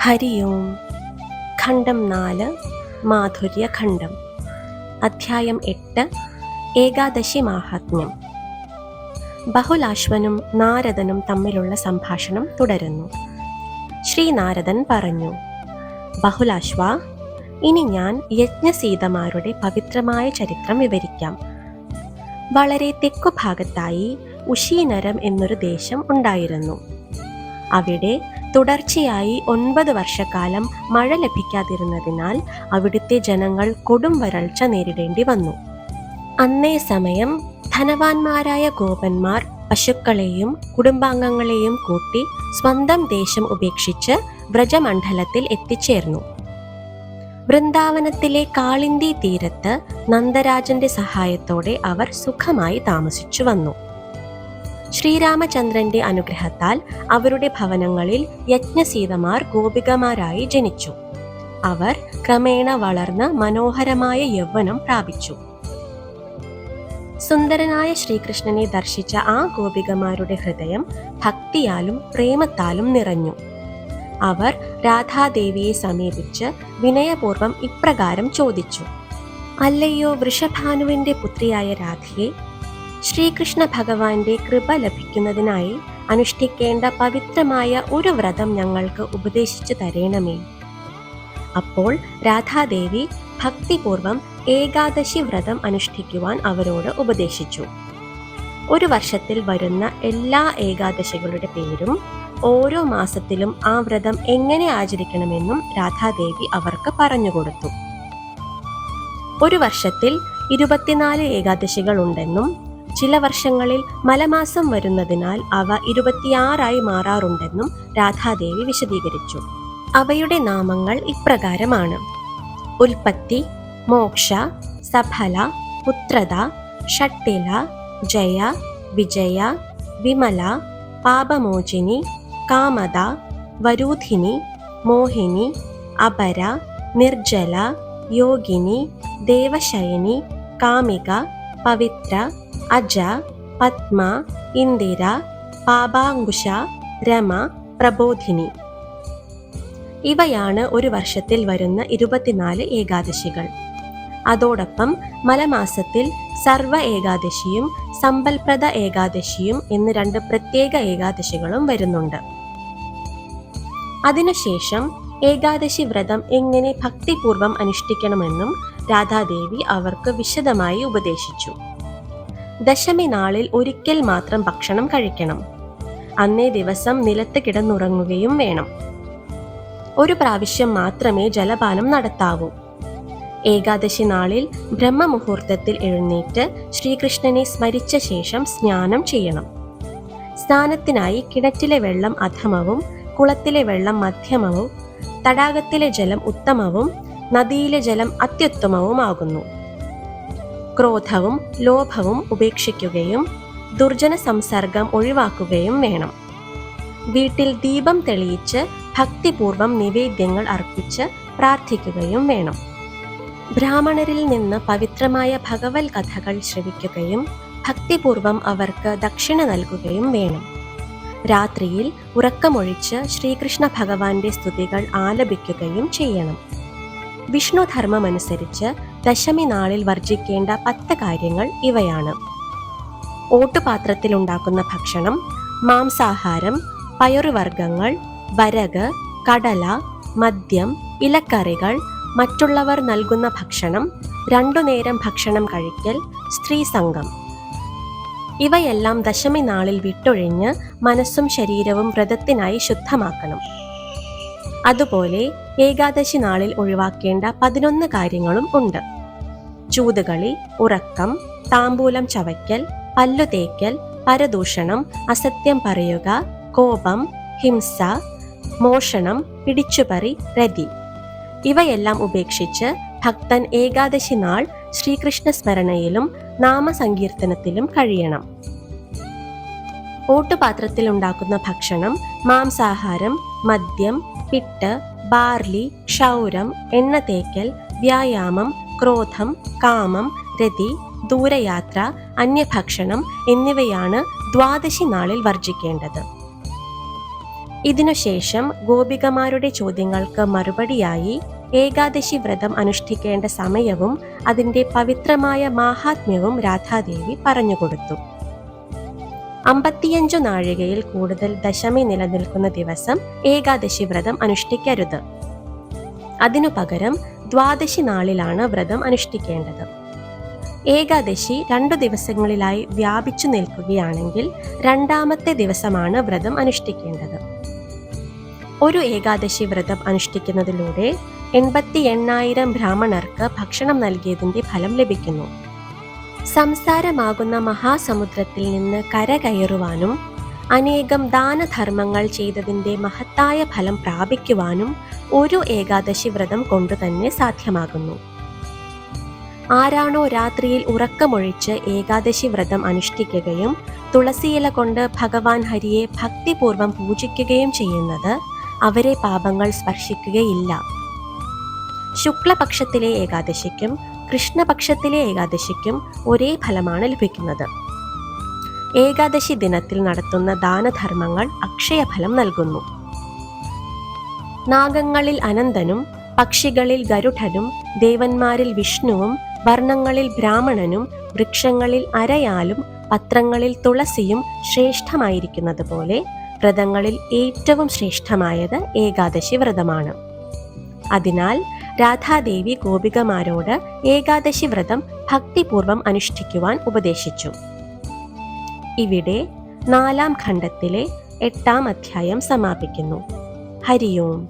ഹരി ഓം. ഖണ്ഡം 4 മാധുര്യഖണ്ഡം. അധ്യായം 8 ഏകാദശി മാഹാത്മ്യം. ബഹുലാശ്വനും നാരദനും തമ്മിലുള്ള സംഭാഷണം തുടരുന്നു. ശ്രീനാരദൻ പറഞ്ഞു: ബഹുലാശ്വ, ഇനി ഞാൻ യജ്ഞസീതമാരുടെ പവിത്രമായ ചരിത്രം വിവരിക്കാം. വളരെ തെക്കുഭാഗത്തായി ഉശീനരം എന്നൊരു ദേശം ഉണ്ടായിരുന്നു. അവിടെ തുടർച്ചയായി 9 വർഷക്കാലം മഴ ലഭിക്കാതിരുന്നതിനാൽ അവിടുത്തെ ജനങ്ങൾ കൊടും വരൾച്ച നേരിടേണ്ടി വന്നു. അന്നേ സമയം ധനവാന്മാരായ ഗോപന്മാർ പശുക്കളെയും കുടുംബാംഗങ്ങളെയും കൂട്ടി സ്വന്തം ദേശം ഉപേക്ഷിച്ച് വ്രജമണ്ഡലത്തിൽ എത്തിച്ചേർന്നു. വൃന്ദാവനത്തിലെ കാളിന്തി തീരത്ത് നന്ദരാജന്റെ സഹായത്തോടെ അവർ സുഖമായി താമസിച്ചു വന്നു. ശ്രീരാമചന്ദ്രന്റെ അനുഗ്രഹത്താൽ അവരുടെ ഭവനങ്ങളിൽ യജ്ഞസീതമാർ ഗോപികമാരായി ജനിച്ചു. അവർ ക്രമേണ വളർന്ന് മനോഹരമായ യൗവനം പ്രാപിച്ചു. സുന്ദരനായ ശ്രീകൃഷ്ണനെ ദർശിച്ച ആ ഗോപികമാരുടെ ഹൃദയം ഭക്തിയാലും പ്രേമത്താലും നിറഞ്ഞു. അവർ രാധാദേവിയെ സമീപിച്ച് വിനയപൂർവ്വം ഇപ്രകാരം ചോദിച്ചു: അല്ലയോ വൃഷഭാനുവിന്റെ പുത്രിയായ രാധയെ, ശ്രീകൃഷ്ണ ഭഗവാന്റെ കൃപ ലഭിക്കുന്നതിനായി അനുഷ്ഠിക്കേണ്ട പവിത്രമായ ഒരു വ്രതം ഞങ്ങൾക്ക് ഉപദേശിച്ചു തരേണമേ. അപ്പോൾ രാധാദേവി ഭക്തിപൂർവം ഏകാദശി വ്രതം അനുഷ്ഠിക്കുവാൻ അവരോട് ഉപദേശിച്ചു. ഒരു വർഷത്തിൽ വരുന്ന എല്ലാ ഏകാദശികളുടെ പേരും ഓരോ മാസത്തിലും ആ വ്രതം എങ്ങനെ ആചരിക്കണമെന്നും രാധാദേവി അവർക്ക് പറഞ്ഞുകൊടുത്തു. ഒരു വർഷത്തിൽ 24 ഏകാദശികൾ ഉണ്ടെന്നും ചില വർഷങ്ങളിൽ മലമാസം വരുന്നതിനാൽ അവ 26 മാറാറുണ്ടെന്നും രാധാദേവി വിശദീകരിച്ചു. അവയുടെ നാമങ്ങൾ ഇപ്രകാരമാണ്: ഉൽപ്പത്തി, മോക്ഷ, സഫല, പുത്രത, ഷട്ടില, ജയ, വിജയ, വിമല, പാപമോചിനി, കാമദ, വരൂധിനി, മോഹിനി, അപര, നിർജ്ജല, യോഗിനി, ദേവശയനി, കാമിക, പവിത്ര, അജ, പത്മ, ഇന്ദിര, പാപാങ്കുശ, രമ, പ്രബോധിനി. ഇവയാണ് ഒരു വർഷത്തിൽ വരുന്ന 24 ഏകാദശികൾ. അതോടൊപ്പം മലമാസത്തിൽ സർവ ഏകാദശിയും സമ്പൽപ്രദ ഏകാദശിയും എന്ന് 2 പ്രത്യേക ഏകാദശികളും വരുന്നുണ്ട്. അതിനുശേഷം ഏകാദശി വ്രതം എങ്ങനെ ഭക്തിപൂർവം അനുഷ്ഠിക്കണമെന്നും രാധാദേവി അവർക്ക് വിശദമായി ഉപദേശിച്ചു. ദശമി നാളിൽ ഒരിക്കൽ മാത്രം ഭക്ഷണം കഴിക്കണം. അന്നേ ദിവസം നിലത്ത് കിടന്നുറങ്ങുകയും വേണം. ഒരു പ്രാവശ്യം മാത്രമേ ജലപാനം നടത്താവൂ. ഏകാദശി നാളിൽ ബ്രഹ്മമുഹൂർത്തത്തിൽ എഴുന്നേറ്റ് ശ്രീകൃഷ്ണനെ സ്മരിച്ച ശേഷം സ്നാനം ചെയ്യണം. സ്നാനത്തിനായി കിണറ്റിലെ വെള്ളം അധമവും കുളത്തിലെ വെള്ളം മധ്യമവും തടാകത്തിലെ ജലം ഉത്തമവും നദിയിലെ ജലം അത്യുത്തമവുമാകുന്നു. ക്രോധവും ലോഭവും ഉപേക്ഷിക്കുകയും ദുർജന സംസർഗം ഒഴിവാക്കുകയും വേണം. വീട്ടിൽ ദീപം തെളിയിച്ച് ഭക്തിപൂർവം നിവേദ്യങ്ങൾ അർപ്പിച്ച് പ്രാർത്ഥിക്കുകയും വേണം. ബ്രാഹ്മണരിൽ നിന്ന് പവിത്രമായ ഭഗവത് കഥകൾ ശ്രവിക്കുകയും ഭക്തിപൂർവം അവർക്ക് ദക്ഷിണ നൽകുകയും വേണം. രാത്രിയിൽ ഉറക്കമൊഴിച്ച് ശ്രീകൃഷ്ണ ഭഗവാന്റെ സ്തുതികൾ ആലപിക്കുകയും ചെയ്യണം. വിഷ്ണുധർമ്മമനുസരിച്ച് ദശമി നാളിൽ വർജിക്കേണ്ട 10 കാര്യങ്ങൾ ഇവയാണ്: ഓട്ടുപാത്രത്തിലുണ്ടാക്കുന്ന ഭക്ഷണം, മാംസാഹാരം, പയറുവർഗ്ഗങ്ങൾ, വരക്, കടല, മദ്യം, ഇലക്കറികൾ, മറ്റുള്ളവർ നൽകുന്ന ഭക്ഷണം, 2 നേരം ഭക്ഷണം കഴിക്കൽ, സ്ത്രീ സംഘം. ഇവയെല്ലാം ദശമി നാളിൽ വിട്ടൊഴിഞ്ഞ് മനസ്സും ശരീരവും വ്രതത്തിനായി ശുദ്ധമാക്കണം. അതുപോലെ ഏകാദശി നാളിൽ ഒഴിവാക്കേണ്ട 11 കാര്യങ്ങളും ഉണ്ട്: ചൂതുകളി, ഉറക്കം, താമ്പൂലം ചവയ്ക്കൽ, പല്ലു തേക്കൽ, പരദൂഷണം, അസത്യം പറയുക, കോപം, ഹിംസ, മോഷണം, പിടിച്ചുപറി, രതി. ഇവയെല്ലാം ഉപേക്ഷിച്ച് ഭക്തൻ ഏകാദശി നാൾ ശ്രീകൃഷ്ണ സ്മരണയിലും നാമസങ്കീർത്തനത്തിലും കഴിയണം. ഓട്ടുപാത്രത്തിൽ ഉണ്ടാക്കുന്ന ഭക്ഷണം, മാംസാഹാരം, മദ്യം, പിട്ട്, ബാർലി, ക്ഷൗരം, എണ്ണ തേക്കൽ, വ്യായാമം, ക്രോധം, കാമം, രതി, ദൂരയാത്ര, അന്യഭക്ഷണം എന്നിവയാണ് ദ്വാദശി നാളിൽ വർജിക്കേണ്ടത്. ഇതിനുശേഷം ഗോപികമാരുടെ ചോദ്യങ്ങൾക്ക് മറുപടിയായി ഏകാദശി വ്രതം അനുഷ്ഠിക്കേണ്ട സമയവും അതിന്റെ പവിത്രമായ മാഹാത്മ്യവും രാധാദേവി പറഞ്ഞുകൊടുത്തു. 55 നാഴികയിൽ കൂടുതൽ ദശമി നിലനിൽക്കുന്ന ദിവസം ഏകാദശി വ്രതം അനുഷ്ഠിക്കരുത്. അതിനു പകരം ദ്വാദശി നാളിലാണ് വ്രതം അനുഷ്ഠിക്കേണ്ടത്. ഏകാദശി 2 ദിവസങ്ങളിലായി വ്യാപിച്ചു നിൽക്കുകയാണെങ്കിൽ രണ്ടാമത്തെ ദിവസമാണ് വ്രതം അനുഷ്ഠിക്കേണ്ടത്. ഒരു ഏകാദശി വ്രതം അനുഷ്ഠിക്കുന്നതിലൂടെ 88,000 ബ്രാഹ്മണർക്ക് ഭക്ഷണം നൽകിയതിന്റെ ഫലം ലഭിക്കുന്നു. സംസാരമാകുന്ന മഹാസമുദ്രത്തിൽ നിന്ന് കരകയറുവാനും അനേകം ദാനധർമ്മങ്ങൾ ചെയ്തതിന്റെ മഹത്തായ ഫലം പ്രാപിക്കുവാനും ഒരു ഏകാദശി വ്രതം കൊണ്ടു തന്നെ സാധ്യമാകുന്നു. ആരാണോ രാത്രിയിൽ ഉറക്കമൊഴിച്ച് ഏകാദശി വ്രതം അനുഷ്ഠിക്കുകയും തുളസിയില കൊണ്ട് ഭഗവാൻ ഹരിയെ ഭക്തിപൂർവം പൂജിക്കുകയും ചെയ്യുന്നത്, അവരെ പാപങ്ങൾ സ്പർശിക്കുകയില്ല. ശുക്ലപക്ഷത്തിലെ ഏകാദശിക്കും കൃഷ്ണപക്ഷത്തിലെ ഏകാദശിക്കും ഒരേ ഫലമാണ് ലഭിക്കുന്നത്. ഏകാദശി ദിനത്തിൽ നടത്തുന്ന ദാനധർമ്മങ്ങൾ അക്ഷയഫലം നൽകുന്നു. നാഗങ്ങളിൽ അനന്തനും, പക്ഷികളിൽ ഗരുഡനും, ദേവന്മാരിൽ വിഷ്ണുവും, വർണ്ണങ്ങളിൽ ബ്രാഹ്മണനും, വൃക്ഷങ്ങളിൽ അരയാലും, പത്രങ്ങളിൽ തുളസിയും ശ്രേഷ്ഠമായിരിക്കുന്നത് പോലെ വ്രതങ്ങളിൽ ഏറ്റവും ശ്രേഷ്ഠമായത് ഏകാദശി വ്രതമാണ്. അതിനാൽ രാധാദേവി ഗോപികമാരോട് ഏകാദശി വ്രതം ഭക്തിപൂർവം അനുഷ്ഠിക്കുവാൻ ഉപദേശിച്ചു. ഇവിടെ 4ാം ഖണ്ഡത്തിലെ 8ാം അധ്യായം സമാപിക്കുന്നു. ഹരി ഓം.